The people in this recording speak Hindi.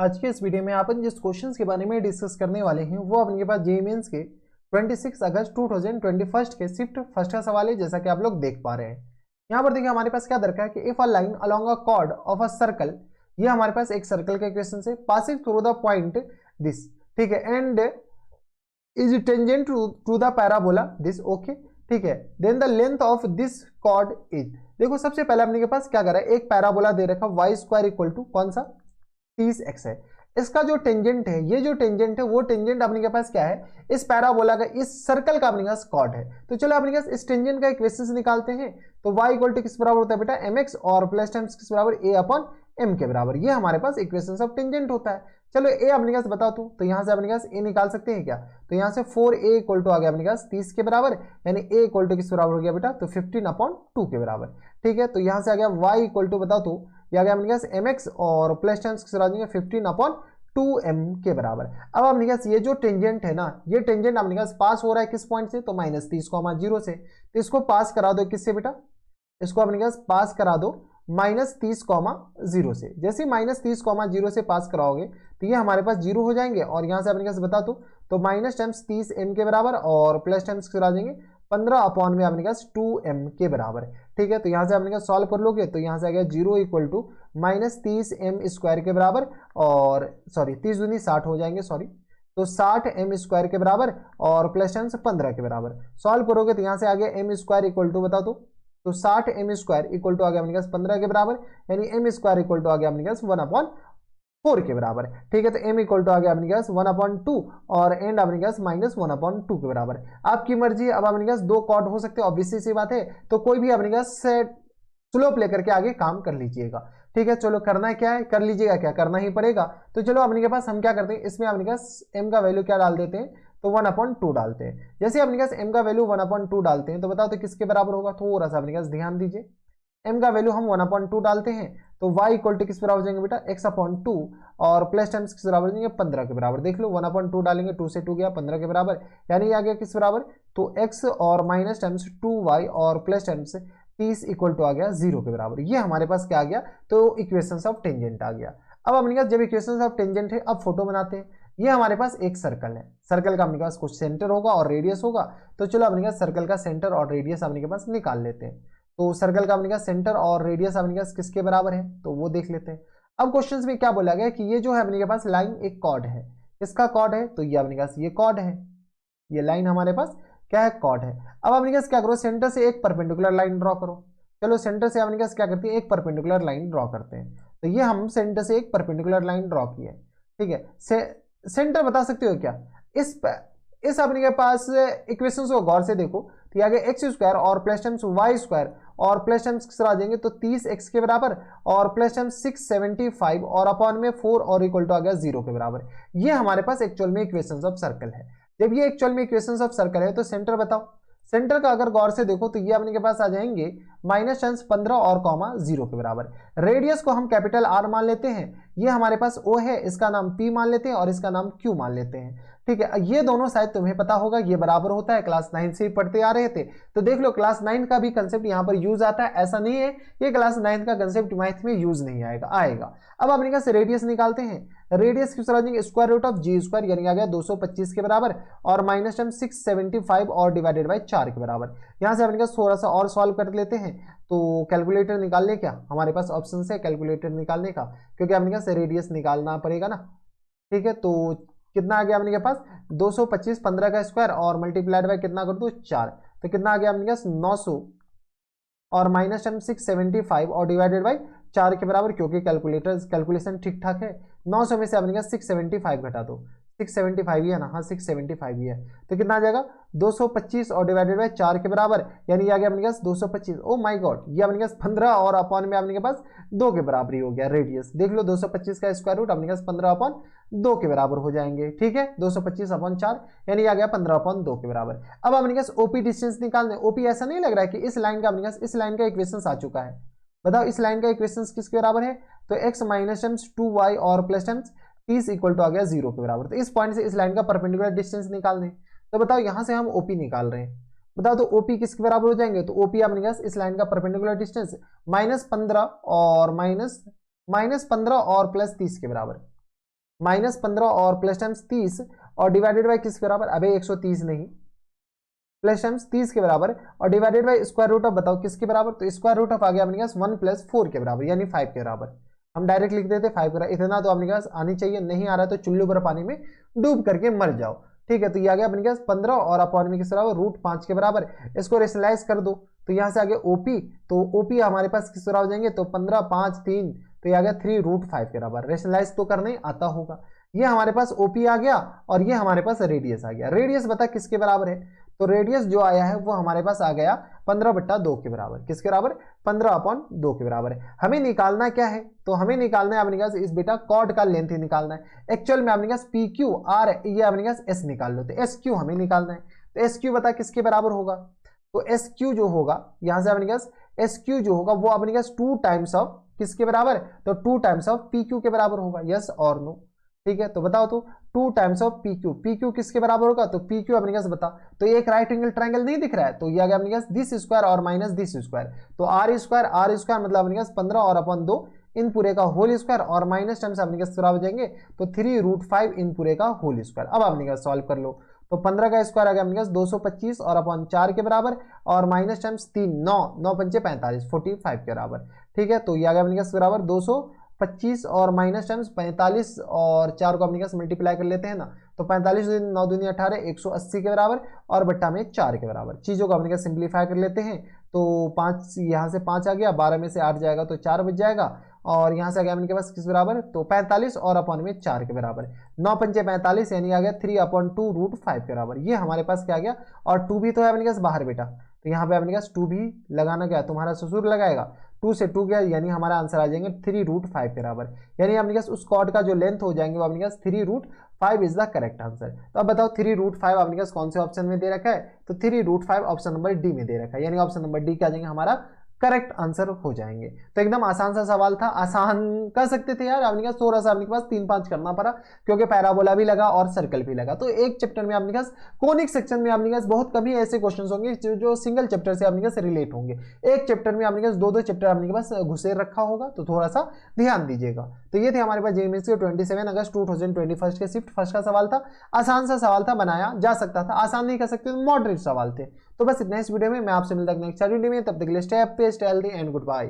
आज के इस वीडियो में अपन जिस क्वेश्चंस के बारे में डिस्कस करने वाले हैं वो अपने पास जेईई मेंस के 26 अगस्त 2021 के शिफ्ट फर्स्ट का सवाल है, जैसा कि आप लोग देख पा रहे हैं। यहाँ पर देखिए हमारे पास क्या दरकार है कि if a line along a chord of a circle, ये हमारे पास एक सर्कल का क्वेश्चन है, passing through the point this, ठीक है, and is tangent to the parabola this, okay, ठीक है, then the length of this chord is. देखो सबसे पहले अपने के पास क्या करा है, एक पैराबोला दे रखा वाई स्क्वायर इक्वल टू कौन सा 30x है। इसका जो टेंजेंट है, ये जो टेंजेंट है वो टेंजेंट अपने के पास क्या है, इस पैराबोला का, इस सर्कल का अपने पास कॉर्ड है। तो चलो अपने पास इस टेंजेंट का इक्वेशन निकालते हैं। तो y इक्वल टू किस बराबर होता है बेटा, mx, और प्लस टाइम्स किस बराबर, a अपॉन m के बराबर। ये हमारे पास इक्वेशन ऑफ टेंजेंट होता है। चलो a अपने पास बता तू, तो यहाँ से अपने पास a निकाल सकते हैं क्या, तो यहाँ से 4a इक्वल टू आ गया अपने पास 30 के बराबर, यानी a इक्वल टू किस बराबर हो गया बेटा, तो 15/2 के बराबर, ठीक है। तो यहाँ से आ गया y इक्वल टू बता तू, या गया अपने पास mx और प्लस टाइम्स किस बराबर 15/2m के बराबर। अब अपने पास ये जो टेंजेंट है ना, ये टेंजेंट अपने पास पास हो रहा है किस पॉइंट से, तो -30,0 से। तो इसको पास करा दो किससे बेटा, इसको अपने पास पास करा दो -30,0 से। जैसे -30,0 से पास कराओगे तो ये हमारे पास 0 हो जाएंगे, और यहाँ से अपने पास बता दो तो माइनस टाइम्स 30m के बराबर और प्लस टाइम्स करा देंगे 15 में अपने पास 2m के बराबर, ठीक है। तो यहाँ से अपने पास सॉल्व कर लोगे तो यहाँ से आ गया 0 इक्वल टू -30m स्क्वायर के बराबर, और सॉरी 30 दूनी 60 हो जाएंगे, सॉरी, तो 60m स्क्वायर के बराबर और प्लस टाइम्स 15 के बराबर। सॉल्व करोगे तो यहाँ से आ गया m स्क्वायर इक्वल टू बता दो, तो 60m स्क्वायर इक्वल टू आ गया अपने पास 15 के बराबर, यानी m स्क्वायर इक्वल टू आ गया अपने पास 1/4 के बराबर, ठीक है। तो m इक्वल टू आ गया अपने पास 1/2 और एंड अपने पास -1/2 के बराबर। आपकी मर्जी, अब अपने पास दो कॉर्ड हो सकते हैं, ऑब्वियसली सी बात है, तो कोई भी अपने पास स्लोप लेकर के आगे काम कर लीजिएगा, ठीक है। चलो करना क्या है, कर लीजिएगा, क्या करना ही पड़ेगा। तो चलो अपने के पास हम क्या करते हैं, इसमें अपने पास m का वैल्यू क्या डाल देते हैं, तो 1/2 डालते हैं। जैसे अपने पास m का वैल्यू 1/2 डालते हैं तो बताओ तो किसके बराबर होगा, थोड़ा सा अपने पास ध्यान दीजिए। m का वैल्यू हम 1/2 डालते हैं तो y इक्वल टू किस बराबर हो जाएंगे बेटा, x/2 और प्लस टाइम्स किस बराबर हो जाएंगे 15 के बराबर। देख लो 1/2 डालेंगे, 2 से 2 गया 15 के बराबर, यानी आ गया किस बराबर, तो x और माइनस टाइम्स 2y और प्लस टाइम्स 30 इक्वल टू आ गया 0 के बराबर। ये हमारे पास क्या आ गया, तो इक्वेशंस ऑफ टेंजेंट आ गया। अब अपने पास जब इक्वेशंस ऑफ टेंजेंट है, अब फोटो बनाते हैं। ये हमारे पास एक सर्कल है, सर्कल का अपने पास कुछ सेंटर होगा और रेडियस होगा। तो चलो अपने पास सर्कल का सेंटर और रेडियस अपने के पास निकाल लेते हैं। तो सर्कल का अपने पास सेंटर और रेडियस अपने पास किसके बराबर है, तो वो देख लेते हैं। अब क्वेश्चंस में क्या बोला गया कि ये जो है अपने के पास लाइन एक कॉर्ड है, इसका कॉर्ड है, तो ये अपने पास ये कॉर्ड है, ये लाइन हमारे पास क्या है, कॉर्ड है। अब अपने पास क्या करो, सेंटर से एक परपेंडिकुलर लाइन ड्रॉ करो। चलो सेंटर से अपने पास क्या करते हैं, एक परपेंडिकुलर लाइन ड्रॉ करते हैं। तो ये हम सेंटर से एक परपेंडिकुलर लाइन ड्रॉ किए, ठीक है। सेंटर बता सकते हो क्या, इस अपने के पास इक्वेशन को गौर से देखो, तो ये आ गया एक्स स्क्वायर और प्लस टाइम्स वाई स्क्वायर और प्लस टाइम्स किस आ जाएंगे, तो 30x के बराबर और प्लस टाइम्स 675 और अपॉन में 4 और इक्वल टू आ गया 0 के बराबर। ये हमारे पास एक्चुअल में इक्वेशंस ऑफ सर्कल है। जब ये एक्चुअल में इक्वेशंस ऑफ सर्कल है तो सेंटर बताओ। सेंटर का अगर गौर से देखो तो ये अपने के पास आ जाएंगे माइनस टाइम्स 15 और कॉमा 0 के बराबर। रेडियस को हम कैपिटल R मान लेते हैं, ये हमारे पास O है, इसका नाम P मान लेते हैं और इसका नाम Q मान लेते हैं, ठीक है। ये दोनों शायद तुम्हें पता होगा, ये बराबर होता है, क्लास 9 से ही पढ़ते आ रहे थे। तो देख लो क्लास 9 का भी कंसेप्ट यहाँ पर यूज आता है, ऐसा नहीं है ये क्लास 9 का कंसेप्ट मैथ में यूज नहीं आएगा। अब अपने पास रेडियस निकालते हैं। रेडियस किस तरह, square root of G square, यानी आ गया 225 के बराबर और माइनस टाइम 675 और डिवाइडेड बाई 4 के बराबर। यहाँ से अपने पास थोड़ा सा और सॉल्व कर लेते हैं। तो कैलकुलेटर निकाल ले, क्या हमारे पास ऑप्शन है कैलकुलेटर निकालने का, क्योंकि अपने पास रेडियस निकालना पड़ेगा ना, ठीक है। तो कितना आ गया अपने के पास 225, 15 का स्क्वायर और मल्टीप्लाइड बाय कितना कर दो 4, तो कितना आ गया अपने पास 900 और माइनस टाइम 675 और डिवाइडेड बाई 4 के बराबर, क्योंकि कैलकुलेशन ठीक ठाक है। 900 में से अपने पास 675 घटा दो, 675 ही है ना, हाँ 675 ही है, तो कितना आ जाएगा 225 और डिवाइडेड बाय 4 के बराबर, यानी आ गया अपने पास 225। ओ माय गॉड, ये अपने पास 15 और अपॉन में अपने के पास 2 के बराबर ही हो गया रेडियस। देख लो 225 का स्क्वायर रूट अपने पास 15/2 के बराबर हो जाएंगे, ठीक है। 225/4 यानी आ गया 15/2 के बराबर। अब अपने पास ओपी डिस्टेंस निकालने। ओपी ऐसा नहीं लग रहा है कि इस लाइन का अपने पास इस लाइन का इक्वेशन आ चुका है, बताओ इस लाइन का इक्वेशन किसके बराबर है, तो x माइनस टाइम्स 2y और प्लस टाइम्स 30 इक्वल टू आ गया 0 के बराबर। तो इस पॉइंट से इस लाइन का परपेंडिकुलर डिस्टेंस निकाल दें। तो बताओ यहाँ से हम ओपी निकाल रहे हैं, बताओ तो ओपी किसके बराबर हो जाएंगे, तो ओपी अपने पास इस लाइन का परपेंडिकुलर डिस्टेंस -15 और -15 और प्लस 30 के बराबर, -15 और प्लस टाइम्स 30 और डिवाइडेड बाई किसके बराबर, अबे 130 नहीं, प्लस टाइम्स 30 के बराबर और divided by square root of, बताओ किसके बराबर, तो स्क्वायर रूट ऑफ आ गया अपने पास 1 + 4 के बराबर यानी 5 के बराबर। हम डायरेक्ट लिख देते 5 के बराबर, इतना तो अपने पास आनी चाहिए, नहीं आ रहा है तो चुल्लू भर पानी में डूब करके मर जाओ। ठीक है, तो ये आ गया अपने पास 15 और अपॉन में किस बराबर √5 के बराबर। इसको रेशनलाइज कर दो तो यहाँ से आ गया ओपी, तो ओपी हमारे पास किस बराबर हो जाएंगे, तो 15 5 3, तो ये आ गया 3√5 के बराबर। रेशनलाइज तो करना ही आता होगा। ये हमारे पास ओपी आ गया और ये हमारे पास रेडियस आ गया। रेडियस बता किसके बराबर है, तो रेडियस जो आया है वो हमारे पास आ गया 15/2 के बराबर। किसके बराबर, 15/2 के बराबर है। हमें निकालना क्या है, तो हमें निकालना है अपने पास इस बेटा कॉर्ड का लेंथ ही निकालना है। एक्चुअल में अपने पास पी क्यू आर, ये अपने पास एस निकाल लो, तो एस क्यू हमें निकालना है। तो एस क्यू बता किसके बराबर होगा, तो एस क्यू जो होगा यहां से अपने पास एस क्यू जो होगा वो अपने पास 2 टाइम्स ऑफ किसके बराबर, तो 2 टाइम्स ऑफ पी क्यू के बराबर होगा। यस और नो, ठीक है, तो बताओ तो 2 times of P Q, P Q किसके बराबर होगा, तो पी क्यू अपने पास बता, तो एक राइट एंगल ट्रायंगल नहीं दिख रहा है, तो ये आ गया अपने पास दिस स्क्वायर और माइनस दिस स्क्वायर, तो आर स्क्वायर मतलब अपने पास 15 और अपॉन 2 इन पूरे का होल स्क्वायर और माइनस टाइम्स अपने पास बराबर जाएंगे तो 3√5 इन पूरे का होल स्क्वायर। अब अपने पास सॉल्व कर लो, तो 15 का स्क्वायर आ गया अपने पास 225 और अपॉन 4 के बराबर और माइनस टाइम्स 3 9 9 पंचे 45 45 के बराबर। ठीक है, तो ये आ गया अपने पास बराबर 225 और माइनस टाइम्स 45 और 4 को अपने पास मल्टीप्लाई कर लेते हैं ना, तो 45 9 दूनी 18 180 के बराबर और बट्टा में 4 के बराबर। चीज़ों को अपने पास सिंप्लीफाई कर लेते हैं, तो 5 यहाँ से 5 आ गया, 12 में से 8 जाएगा तो 4 बच जाएगा और यहाँ से आ गया अपने पास किस बराबर, तो 45 और अपॉन में 4 के बराबर। 9 पंचे 45 यानी आ गया 3/2√5 के बराबर। ये हमारे पास क्या आ गया, और 2 भी तो है अपने पास बाहर बेटा, तो यहाँ पे अपने पास 2 भी लगाना क्या, तुम्हारा ससुर लगाएगा, 2 से 2 गया यानी हमारा आंसर आ जाएंगे 3√5 के बराबर। यानी अपने पास उस कॉर्ड का जो लेंथ हो जाएंगे वो अपने पास 3√5 इज द करेक्ट आंसर। तो अब बताओ 3√5 अपने पास कौन से ऑप्शन में दे रखा है, तो 3√5 ऑप्शन नंबर डी में दे रखा है, यानी ऑप्शन नंबर डी क्या आ जाएंगे हमारा करेक्ट आंसर हो जाएंगे। तो एकदम आसान सा सवाल था, आसान कह सकते थे यार, आपने थोड़ा सा अपने पास 3-5 करना पड़ा क्योंकि पैराबोला भी लगा और सर्कल भी लगा। तो एक चैप्टर में आपके पास कोनिक सेक्शन में आपके पास बहुत कम ही ऐसे क्वेश्चंस होंगे जो सिंगल चैप्टर से आपके पास रिलेट होंगे। एक चैप्टर में आपके पास 2-2 चैप्टर आपके पास घुसेर रखा होगा, तो थोड़ा सा ध्यान दीजिएगा। तो ये थे हमारे पास जेईई के 27 अगस्त 2021 के शिफ्ट फर्स्ट का सवाल था। आसान सा सवाल था, बनाया जा सकता था, आसान नहीं कर सकते, मॉडरेट सवाल थे। तो बस इतना इस वीडियो में, मैं आपसे मिलता हूं नेक्स्ट वीडियो में, तब तक के लिए stay happy, stay healthy and good bye.